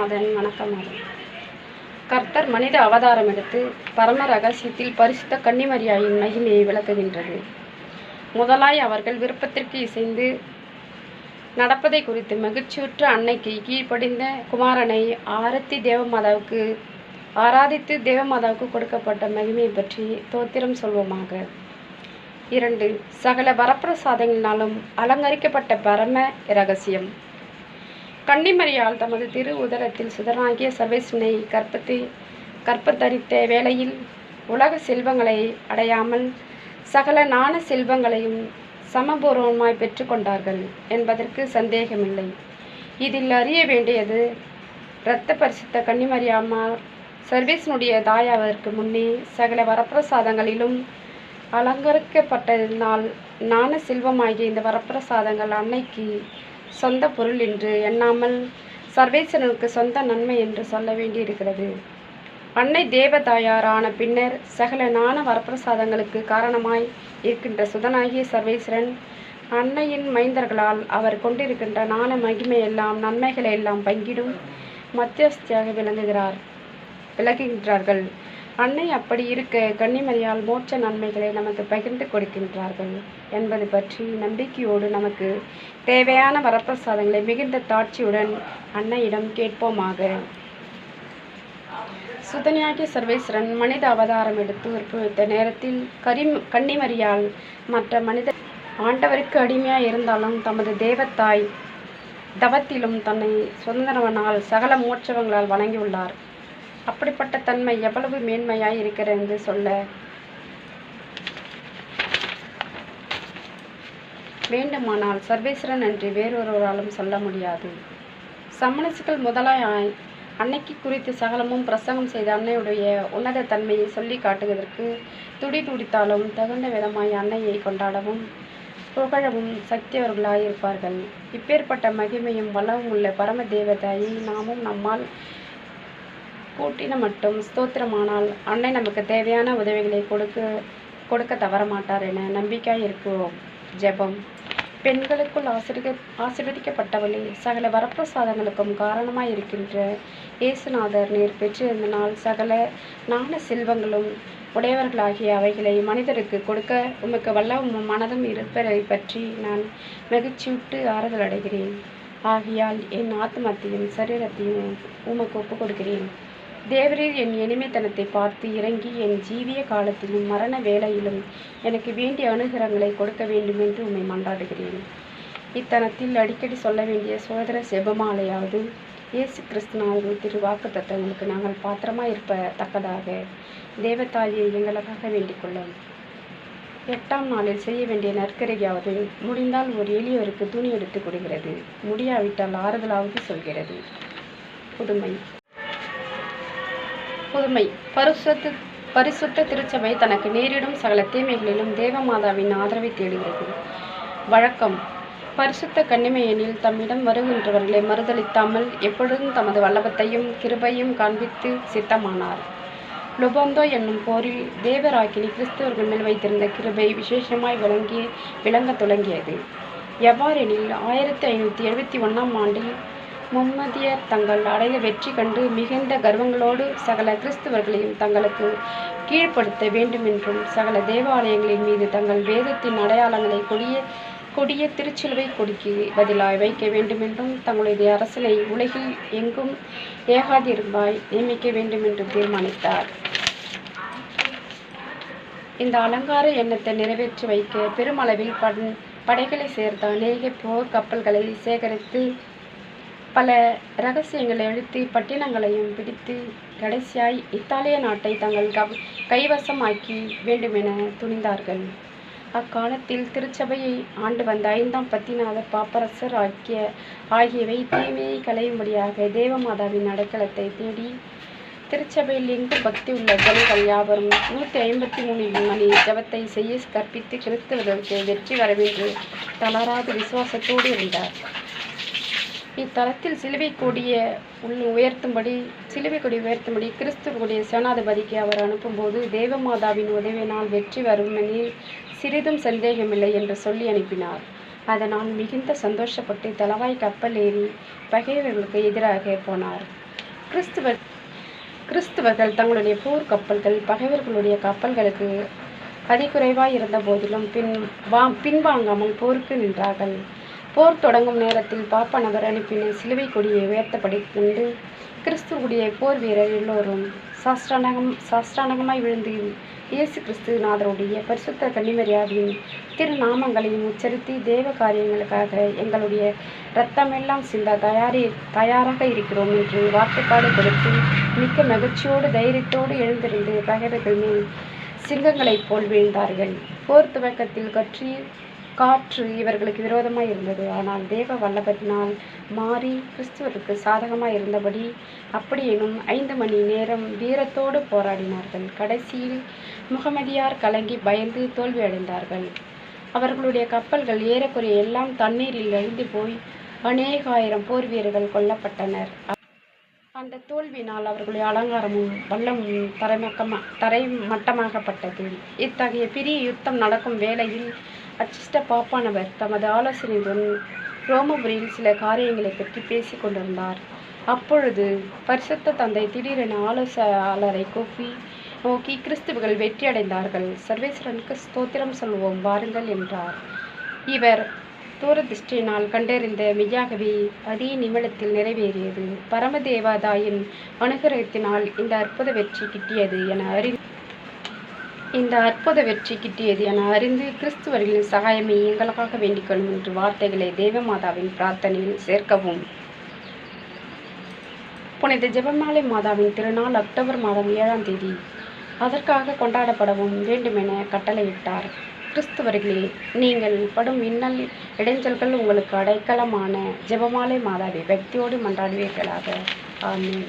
இயேசுநாதன் வணக்கமாகும். கர்த்தர் மனித அவதாரம் எடுத்து பரம ரகசியத்தில் பரிசுத்த கன்னிமரியாயின் மகிமையை விளக்குகின்றது. முதலாய் அவர்கள் விருப்பத்திற்கு இசைந்து நடப்பதை குறித்து மகிழ்ச்சியுற்ற அன்னைக்கு கீழ்ப்படிந்த குமாரனை ஆராதித்து தேவமாதாவுக்கு கொடுக்கப்பட்ட மகிமையை பற்றி தோத்திரம் சொல்வோமாக. 2. சகல வரப்பிரசாதங்களினாலும் அலங்கரிக்கப்பட்ட பரம இரகசியம். கன்னிமரியால் தமது திரு உதரத்தில் சுதனாகிய சர்வேஸ்வரனை கற்பத்தரித்த வேளையில் உலக செல்வங்களை அடையாமல் சகல ஞான செல்வங்களையும் சமபூர்வமாய் பெற்றுக்கொண்டார்கள் என்பதற்கு சந்தேகமில்லை. இதில் அறிய வேண்டியது, இரத்த பரிசுத்த கன்னிமரியாமால் சர்வேஸ்வனுடைய தாயாவதற்கு முன்னே சகல வரப்பிரசாதங்களிலும் அலங்கரிக்கப்பட்டதினால் ஞான செல்வமாகிய இந்த வரப்பிரசாதங்கள் அன்னைக்கு சொந்த பொருள் என்று எண்ணாமல் சர்வேஸ்வரனுக்கு சொந்த நன்மை என்று சொல்ல வேண்டியிருக்கிறது. அன்னை தேவதாயாரான பின்னர் சகல ஞான வரப்பிரசாதங்களுக்கு காரணமாய் இருக்கின்ற சுதனாகிய சர்வேஸ்வரன் அன்னையின் மைந்தர்களால் அவர் கொண்டிருக்கின்ற ஞான மகிமையெல்லாம் நன்மைகளை எல்லாம் பங்கிடும் மத்தியஸ்தியாக விளங்குகின்றார்கள். அன்னை அப்படி இருக்க கன்னிமரியால் மோட்ச நன்மைகளை நமக்கு பகிர்ந்து கொடுக்கின்றார்கள் என்பது பற்றி நம்பிக்கையோடு நமக்கு தேவையான வரப்பிரசாதங்களை மிகுந்த தாட்சியுடன் அன்னையிடம் கேட்போமாக. சுதனியாகிய சர்வேஸ்வரன் மனித அவதாரம் எடுத்து உற்பவித்த நேரத்தில் கன்னிமரியால் மற்ற மனித ஆண்டவருக்கு அடிமையாய் இருந்தாலும் தமது தேவத்தாய் தவத்திலும் தன்னை சுதந்திரவனால் சகல மோட்சவங்களால் வணங்கியுள்ளார். அப்படிப்பட்ட தன்மை எவ்வளவு மேன்மையாய் இருக்கிறது என்று சொல்ல வேண்டுமானால் சர்வேஸ்வரன் அன்றி வேறொருவராலும் சொல்ல முடியாது. சம்மனசுகள் முதலாய் அன்னைக்கு குறித்து சகலமும் பிரசங்கம் செய்த அன்னையுடைய உன்னத தன்மையை சொல்லி காட்டுவதற்கு துடித்தாலும் தகுந்த விதமாய் அன்னையை கொண்டாடவும் புகழவும் சக்தியவர்களாயிருப்பார்கள். இப்பேற்பட்ட மகிமையும் வளமும் உள்ள பரம தேவதையை நாமும் நம்மால் கூட்டின மட்டும் ஸ்தோத்திரமானால் அன்னை நமக்கு தேவையான உதவிகளை கொடுக்க தவறமாட்டார் என நம்பிக்கையாய் இருக்கிறோம். ஜெபம். பெண்களுக்குள் ஆசீர்வதிக்கப்பட்டவளே, சகல வரப்பிரசாதங்களுக்கும் காரணமாய் இருக்கின்ற இயேசுநாதர் நீர் பெற்றிருந்தனால் சகல ஞான செல்வங்களும் உடையவர்களாகிய அவைகளை மனிதருக்கு கொடுக்க உமக்கு வல்லமும் மனதும் இருப்பதை பற்றி நான் மகிழ்ச்சியுட்டு ஆறுதல் அடைகிறேன். ஆகையால் என் ஆத்மத்தையும் சரீரத்தையும் உமக்கு ஒப்புக் கொடுக்கிறேன். தேவரீர் என் எளிமைத்தனத்தை பார்த்து இறங்கி என் ஜீவிய காலத்திலும் மரண வேளையிலும் எனக்கு வேண்டிய அனுகிரகங்களை கொடுக்க வேண்டும் என்று உம்மை மன்றாடுகிறேன். இத்தனத்தில் அடிக்கடி சொல்ல வேண்டிய சோதர செபமாலையாவது இயேசு கிறிஸ்துவின் திரு வாக்கு தத்தங்களுக்கு நாங்கள் பாத்திரமாய் இருப்பத்தக்கதாக தேவதாயை எங்களுக்காக வேண்டிக் கொள்ளும். 8ஆம் நாளில் செய்ய வேண்டிய நற்கரையாவது முடிந்தால் ஒரு எளியோருக்கு துணி எடுத்து கொடுக்கிறது, முடியாவிட்டால் ஆறுதலாவது சொல்கிறது. புதுமை. பரிசுத்த திருச்சபை தனக்கு நேரிடும் சகல தீமைகளிலும் தேவமாதாவின் ஆதரவை தேடுகிறது. வழக்கம். பரிசுத்த கன்னிமையனில் தம்மிடம் வருகின்றவர்களை மறுதளித்தாமல் எப்பொழுதும் தமது வல்லபத்தையும் கிருபையும் காண்பித்து சித்தமானார். லுபந்தோ என்னும் போரில் தேவராக்கினி கிறிஸ்தவர்கள் மேல் வைத்திருந்த கிருபை விசேஷமாய் விளங்க தொடங்கியது. எவ்வாறெனில் 1571ஆம் ஆண்டில் மும்மதியர் தங்கள் அடைந்த வெற்றி கண்டு மிகுந்த கர்வங்களோடு சகல கிறிஸ்தவர்களையும் தங்களுக்கு கீழ்ப்படுத்த வேண்டுமென்றும் சகல தேவாலயங்களின் மீது தங்கள் வேதத்தின் அடையாளங்களை கொடிய திருச்சிலுவை கொடிக்கு பதிலாய் வைக்க வேண்டுமென்றும் தங்களுடைய அரசனை உலகில் எங்கும் ஏகாதிருப்பாய் நியமிக்க வேண்டுமென்றும் தீர்மானித்தார். இந்த அலங்கார எண்ணத்தை நிறைவேற்றி வைக்க பெருமளவில் படைகளை சேர்த்த அநேக போர் கப்பல்களை சேகரித்து பல இரகசியங்களை எழுத்தி பட்டினங்களையும் பிடித்து கடைசியாய் இத்தாலிய நாட்டை தங்கள் கைவசமாக்கி வேண்டுமென துணிந்தார்கள். அக்காலத்தில் திருச்சபையை ஆண்டு வந்த 5ஆம் பத்திநாதர் பாப்பரசர் ஆகியவை தீமையை களையும்படியாக தேவமாதாவின் அடைக்கலத்தை தேடி திருச்சபையில் எங்கு பக்தி உள்ள ஜனங்கள் யாவரும் 153 மணி ஜபத்தை செய்ய கற்பித்து கிறிஸ்தவர்களுக்கு வெற்றி வரவென்று தளராது விசுவாசத்தோடு இருந்தார். இத்தலத்தில் சிலுவை கொடி உயர்த்தும்படி கிறிஸ்துவனுடைய சேனாதிபதிக்கு அவர் அனுப்பும்போது தேவமாதாவின் உதவியினால் வெற்றி வருமெனில் சிறிதும் சந்தேகமில்லை என்று சொல்லி அனுப்பினார். அதனால் மிகுந்த சந்தோஷப்பட்டு தளவாய் கப்பல் ஏறி பகைவர்களுக்கு எதிராக போனார். கிறிஸ்துவ கிறிஸ்துவர்கள் தங்களுடைய போர் கப்பல்கள் பகைவர்களுடைய கப்பல்களுக்கு அதிகுறைவாய் இருந்த போதிலும் பின்வாங்காமல் போருக்கு நின்றார்கள். போர் தொடங்கும் நேரத்தில் பாப்பானவர் அனுப்பின சிலுவை கொடியை உயர்த்தப்படி கொண்டு கிறிஸ்துவுடைய போர் வீரர் எல்லோரும் சாஷ்டாங்கமாய் விழுந்து இயேசு கிறிஸ்து நாதருடைய பரிசுத்த கன்னிமரியாவின் திருநாமங்களையும் உச்சரித்து தேவ காரியங்களுக்காக எங்களுடைய இரத்தமெல்லாம் சிந்த தயாராக இருக்கிறோம் என்று வார்த்தைப்பாடு கொடுத்து மிக்க மகிழ்ச்சியோடு தைரியத்தோடு எழுந்திருந்து பகைவர்கள் மேல் சிங்கங்களைப் போல் வீழ்ந்தார்கள். போர் துவக்கத்தில் காற்று இவர்களுக்கு விரோதமாய் இருந்தது. ஆனால் தேவ வல்லபத்தினால் மாறி கிறிஸ்துவருக்கு சாதகமாய் இருந்தபடி அப்படியேனும் 5 மணி நேரம் வீரத்தோடு போராடினார்கள். கடைசியில் முகமதியார் கலங்கி பயந்து தோல்வி அடைந்தார்கள். அவர்களுடைய கப்பல்கள் ஏறக்குறைய எல்லாம் தண்ணீரில் அழிந்து போய் அநேகாயிரம் போர் வீரர்கள் கொல்லப்பட்டனர். அந்த தோல்வியினால் அவர்களுடைய அலங்காரமும் வல்லமும் தரைமட்டமாகப்பட்டது. இத்தகைய பெரிய யுத்தம் நடக்கும் வேளையில் அச்சிஷ்ட பாப்பானவர் தமது ஆலோசனையுடன் ரோமபுரியில் சில காரியங்களை பற்றி பேசிக் கொண்டிருந்தார். அப்பொழுது பரிசுத்த தந்தை திடீரென ஆலோசகரை நோக்கி கிறிஸ்துவர்கள் வெற்றி அடைந்தார்கள், சர்வேஸ்வரனுக்கு ஸ்தோத்திரம் சொல்வோம் வாருங்கள் என்றார். இவர் தூரதிஷ்டியினால் கண்டறிந்த மெய்யாகவே அதே நிமிடத்தில் நிறைவேறியது. பரமதேவதாயின் அனுகிரகத்தினால் இந்த அற்புத வெற்றி கிட்டியது என அறிந்து கிறிஸ்துவர்களின் சகாயமை எங்களுக்காக வேண்டிக்கொள்ளும் என்று வார்த்தைகளை தேவமாதாவின் பிரார்த்தனையில் சேர்க்கவும். புனித ஜெபமாலை மாதாவின் திருநாள் அக்டோபர் மாதம் 7ஆம் தேதி அதற்காக கொண்டாடப்படவும் வேண்டுமென கட்டளையிட்டார். கிறிஸ்துவர்களே, நீங்கள் படும் இன்னல் இடைஞ்சல்கள் உங்களுக்கு அடைக்கலமான ஜெபமாலை மாதாவை பக்தியோடு மன்றாடுவீர்களாக. ஆமென்.